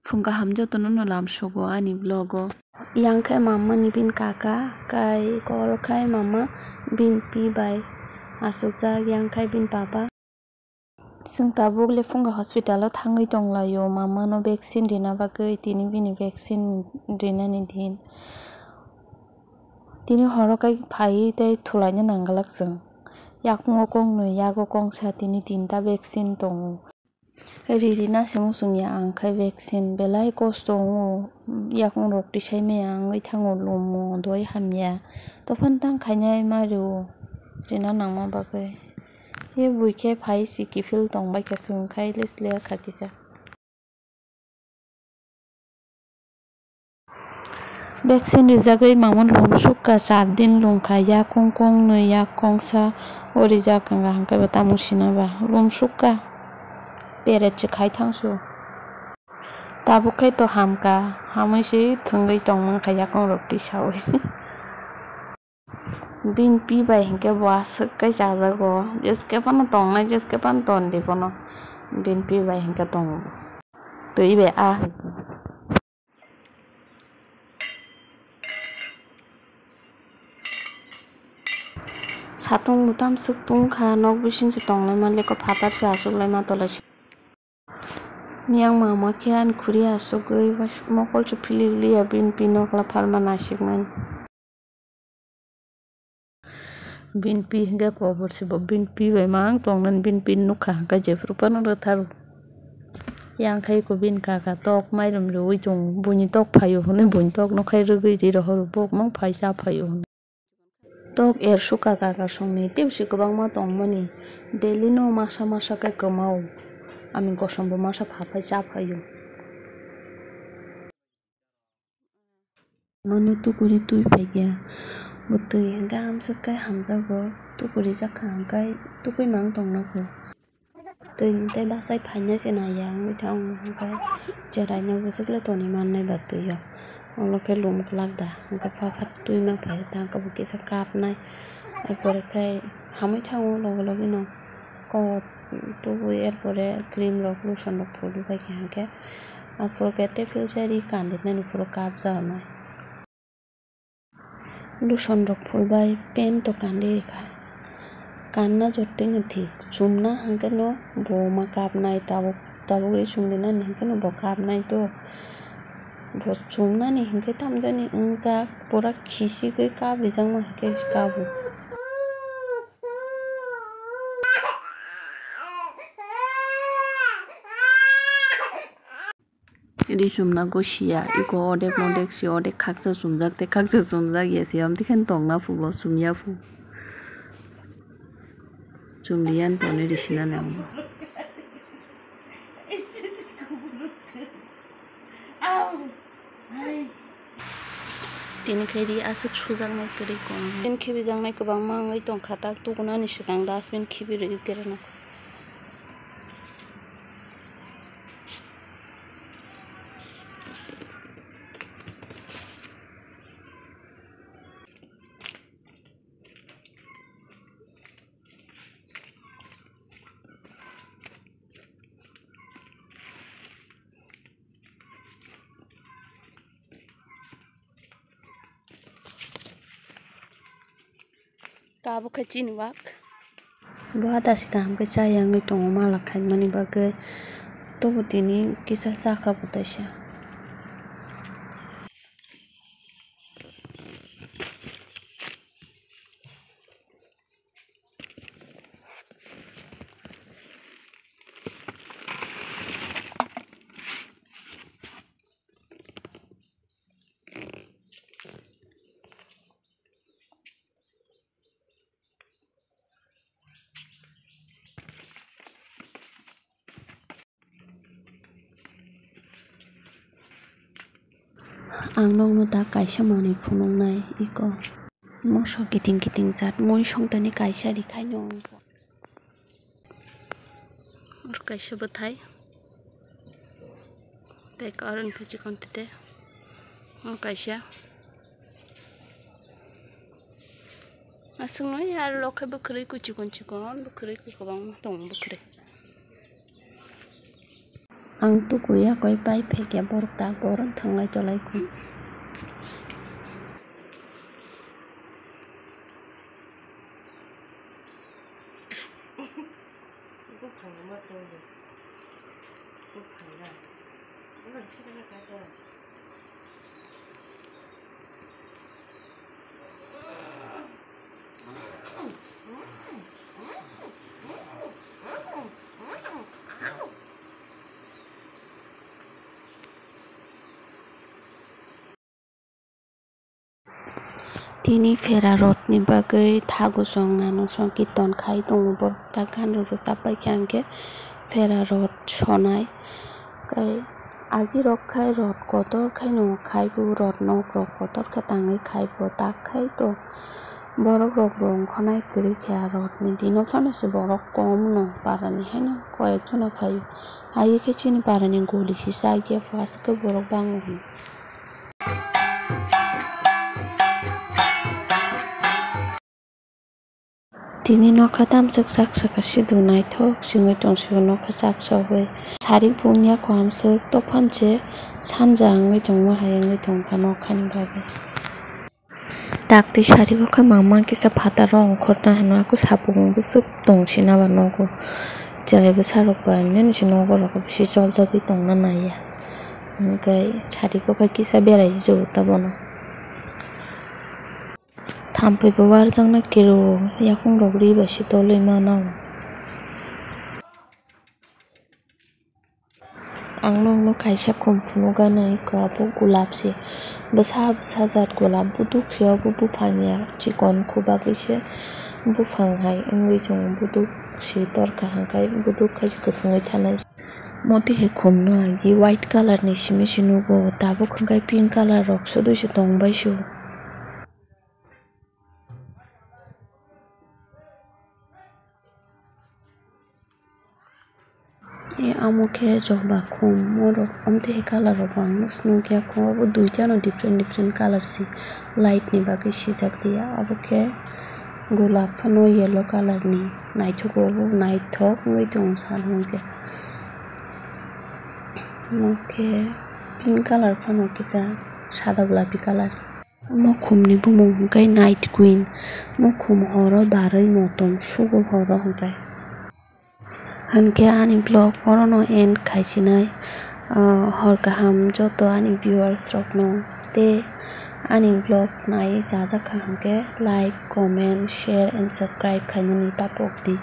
Funga hamja tono no lam shogo ani vlogo. Yang kai mama ni bin kaka kai kol kai mama bin pi bai asukja yang kai bin papa. Sung tabuk le funga hospital o thangai tonglayo mama no vaccine rina bagui tini bini vaccine rina ni din. Tini horokai phai tei thulaina nangalak sung. Yakmo kong no yago kong sa tini tinta vaccine tongo. Ririna semusung ya angkai vaccine belai kos tongo yakmo rok tisai me angai thango lomo doi hamya tofan tang khainai maru rina nangma bagui. Ye buike phai siki fil tongbai ka sung khai lesle khakisa. Vaccine rijagui mamon lomsuk ka 4 din longkha yak kong no yak kongsa orija kanga hangkai ba tamusina ba lomsuk ka peret che khai thangsu tabukai to hamka hamai se thungai tongman kha yakong rok tisawi bin pi bai hingke wasuk kai jajago jeske pano tongnai jeske pan ton di pano bin pi bai hingke tongo tui be a satung butam suk tungkha nok bising se tonglai ma leko phatar se asuklai ma tolai Miyang mama kian khuri asugui mokol chu philili bin pino kala pharma nasikman bin pi hingga kobor se bin pi bai mang tongnan bin pin nukha ka jefrupan ro tharu yang khai ko bin ka tok mairum roi jong buni tok phayo hone buni tok no khai rugui ri ro bok mong phai sa phayo tok er suka ka songni tebsi kobangma tongmani daily no masa kai kamau ami gosombo masa phapai sa phayo manu tukuri tui phaiya butui hingga hamsakai hamjago tukuri jakha hangkai tukui mang tongna ko tui ninte basai phaina se na yang thang hangkai jerai na busukle toni mannai batuyo oloke lum klak da hangkai phat tui ma phai tang ka buki sa kap nai erpore kai hamai thango logi no ko tubui erpore cream rok lotion rok phul bai hangke apro kete filsari kandit nani puro kap janai lotion rok phulbai pen to kandi rekha kanna jotte thik chumna hangke no boma kap nai tabuk ri chumdina hangke no bo kap nai to bo chumna ni hangke tamjani ungjak pura khisi goi kap rijangma hangke kabu ri chumna gosia iko odek modek si odek khaksa chumjak te khaksa chumjak yesi amtikhan tongna phubo chumya phu chumlian tone risina nam tini kheri asuk sujangnai kri ko bin khibi jangnai kobang mangai tongkhata tukuna ni sikang dustbin khibi ri kerena Kabo kacini wak buat asik ham ke sayang itu malah kan mani bagai to butini kisah saka putasya ang nong no ta kaisa mani phunung nai iko moso kiting jat moi songtani kaisa rikhai no or kaisa bathai tai karon phuchi kontite o kaisa asung noi ar lokai bukhrai kuchi kon bukhrai ko bang tong bukhrai Ang tukuya koi pai phekya borok tak borok thanglai tolai ku. Tini fera rotni bagai thagu song nano song kiton khai tongo borok tak thanro sapai kyangke fera rot sonai kai agi rok khai rot kotor khai no khai bu rot nok rok kotor khe tangai khai bo tak khai to borok rok bo ongkhonai kwrwi kha rot ni dino phano se borok kom no parani haino koyek jona phaio agi khe chini parani goli si saikhe fast khe borok bango. Tini nokha tamchak saksaka sidu naithok singwi tongsigo nokha saksawui sari punya kwamsuk tophanche sanja wngwi tongma hai wngwi tongkha nokhani bagwi. Takti sariko khe mangma kisa fataro ongkhorna hino aku sapung bwswk tongsina ba nogo cherai bwsarok bai nini si nogo rok bisi chopjagwi tongna naiya hingkai sariko bai kisa berai rwo tabono. Thampui bo warjaknai kero yakung rok ri bai sitolwi mano. Ang nokno kaisa khumphuru ganai abo gulab se bwsa bwsa jat gulab buduk se abo bufang ya chikon khubagwi se bufang hai wngwi tongo buduk si torka hingkai buduk kaisa kwchwngwi thanai. Motihe khumno agi white colour ni simi se nugo tabuk hingkai pink colour rok sudui se tongbai se. Amo khe jokba khum morok amtwui colour rok ang nukya khum abo duita no different colour si light ni bagwi sijak riya abo khe gulab phano yellow colour ni naithogo abo naithok wngwi tongo salmon khe. Mo khe pink colour phano kisa sada gulapi colour. Mo khum ni bumung hingkai night queen mo khum horo barwi motom sugo horo hingkai. Hankhe ani vlog porono end khaisinai hor kaham joto ani viewers rok no tei ani vlog nai chajakha hingkhe like comment share and subscribe khainani tapok di.